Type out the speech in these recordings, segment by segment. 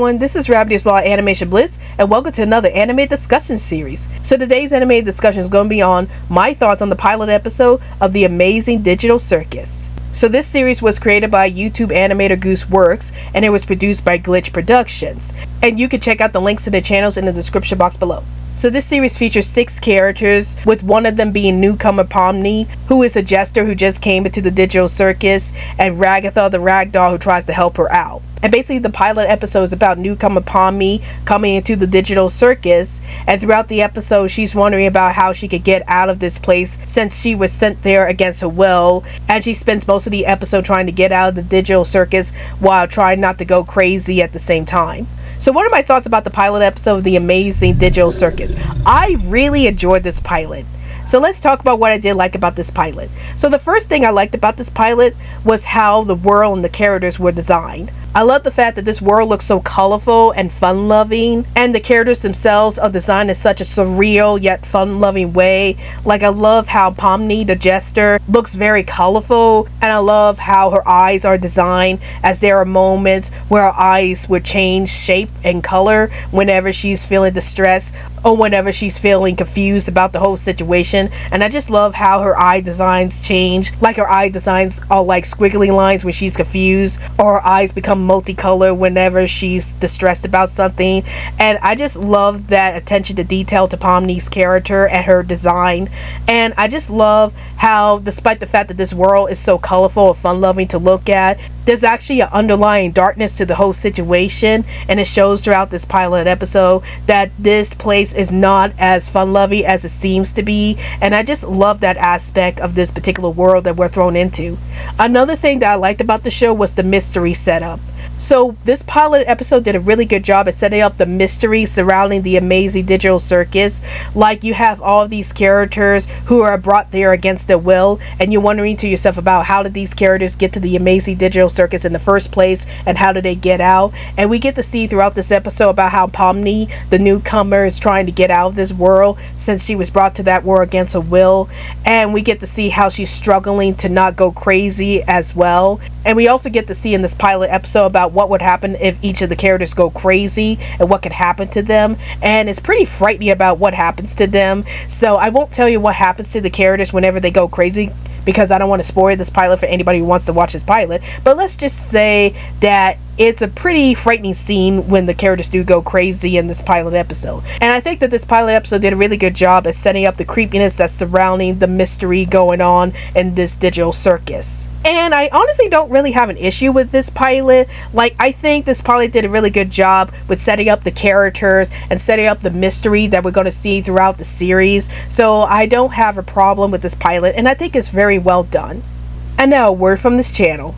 everyone, this is Rabbit Ball Animation Bliss, and welcome to another anime discussion series. So today's anime discussion is going to be on my thoughts on the pilot episode of the Amazing Digital Circus. So this series was created by YouTube animator Goose Works, and it was produced by Glitch Productions. And you can check out the links to their channels in the description box below. So this series features 6 characters, with one of them being newcomer Pomni, who is a jester who just came into the digital circus, and Ragatha the ragdoll who tries to help her out. And basically the pilot episode is about newcomer Pomni coming into the digital circus, and throughout the episode she's wondering about how she could get out of this place since she was sent there against her will, and she spends most of the episode trying to get out of the digital circus while trying not to go crazy at the same time. So what are my thoughts about the pilot episode of the Amazing Digital Circus? I really enjoyed this pilot. So let's talk about what I did like about this pilot. So the first thing I liked about this pilot was how the world and the characters were designed. I love the fact that this world looks so colorful and fun-loving, and the characters themselves are designed in such a surreal yet fun-loving way. Like, I love how Pomni the jester looks very colorful, and I love how her eyes are designed, as there are moments where her eyes would change shape and color whenever she's feeling distressed or whenever she's feeling confused about the whole situation. And I just love how her eye designs change. Like, her eye designs are like squiggly lines when she's confused, or her eyes become multicolor whenever she's distressed about something. And I just love that attention to detail to Pomni's character and her design. And I just love how, despite the fact that this world is so colorful and fun-loving to look at, there's actually an underlying darkness to the whole situation, and it shows throughout this pilot episode that this place is not as fun-loving as it seems to be. And I just love that aspect of this particular world that we're thrown into. Another thing that I liked about the show was the mystery setup. So this pilot episode did a really good job at setting up the mystery surrounding the Amazing Digital Circus. Like, you have all of these characters who are brought there against their will, and you're wondering to yourself about how did these characters get to the Amazing Digital Circus in the first place, and how did they get out. And we get to see throughout this episode about how Pomni, the newcomer, is trying to get out of this world since she was brought to that world against her will. And we get to see how she's struggling to not go crazy as well. And we also get to see in this pilot episode about what would happen if each of the characters go crazy and what could happen to them. And it's pretty frightening about what happens to them. So I won't tell you what happens to the characters whenever they go crazy, because I don't want to spoil this pilot for anybody who wants to watch this pilot. But let's just say that it's a pretty frightening scene when the characters do go crazy in this pilot episode. And I think that this pilot episode did a really good job at setting up the creepiness that's surrounding the mystery going on in this digital circus. And I honestly don't really have an issue with this pilot. Like, I think this pilot did a really good job with setting up the characters and setting up the mystery that we're going to see throughout the series. So I don't have a problem with this pilot, and I think it's very well done. And now a word from this channel.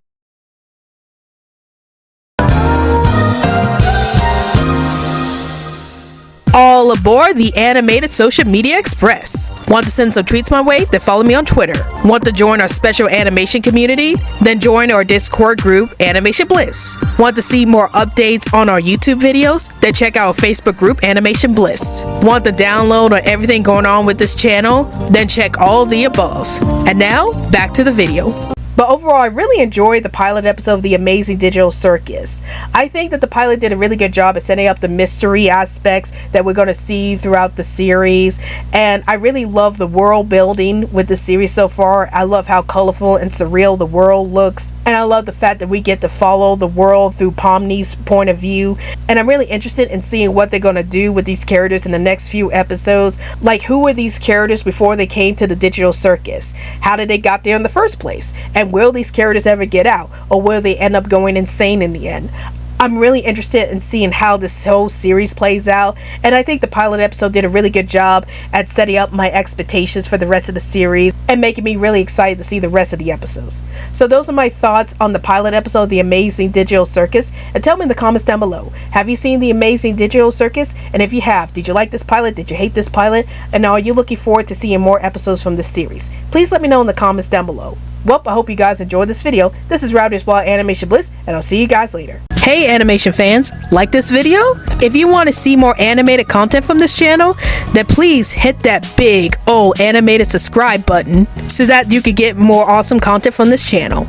All aboard the Animated Social Media Express. Want to send some tweets my way? Then follow me on Twitter. Want to join our special animation community? Then join our Discord group, Animation Bliss. Want to see more updates on our YouTube videos? Then check out our Facebook group, Animation Bliss. Want to download on everything going on with this channel? Then check all of the above. And now, back to the video. But overall, I really enjoyed the pilot episode of the Amazing Digital Circus. I think that the pilot did a really good job at setting up the mystery aspects that we're going to see throughout the series. And I really love the world building with the series so far. I love how colorful and surreal the world looks. And I love the fact that we get to follow the world through Pomni's point of view. And I'm really interested in seeing what they're going to do with these characters in the next few episodes. Like, who were these characters before they came to the digital circus? How did they got there in the first place? And will these characters ever get out, or will they end up going insane in the end? I'm really interested in seeing how this whole series plays out, and I think the pilot episode did a really good job at setting up my expectations for the rest of the series and making me really excited to see the rest of the episodes. So those are my thoughts on the pilot episode of the Amazing Digital Circus, and tell me in the comments down below, have you seen the Amazing Digital Circus? And if you have, did you like this pilot? Did you hate this pilot? And are you looking forward to seeing more episodes from this series? Please let me know in the comments down below. Well, I hope you guys enjoyed this video. This is Rabbit Ball Animation Bliss, and I'll see you guys later. Hey animation fans, like this video? If you want to see more animated content from this channel, then please hit that big old animated subscribe button so that you can get more awesome content from this channel.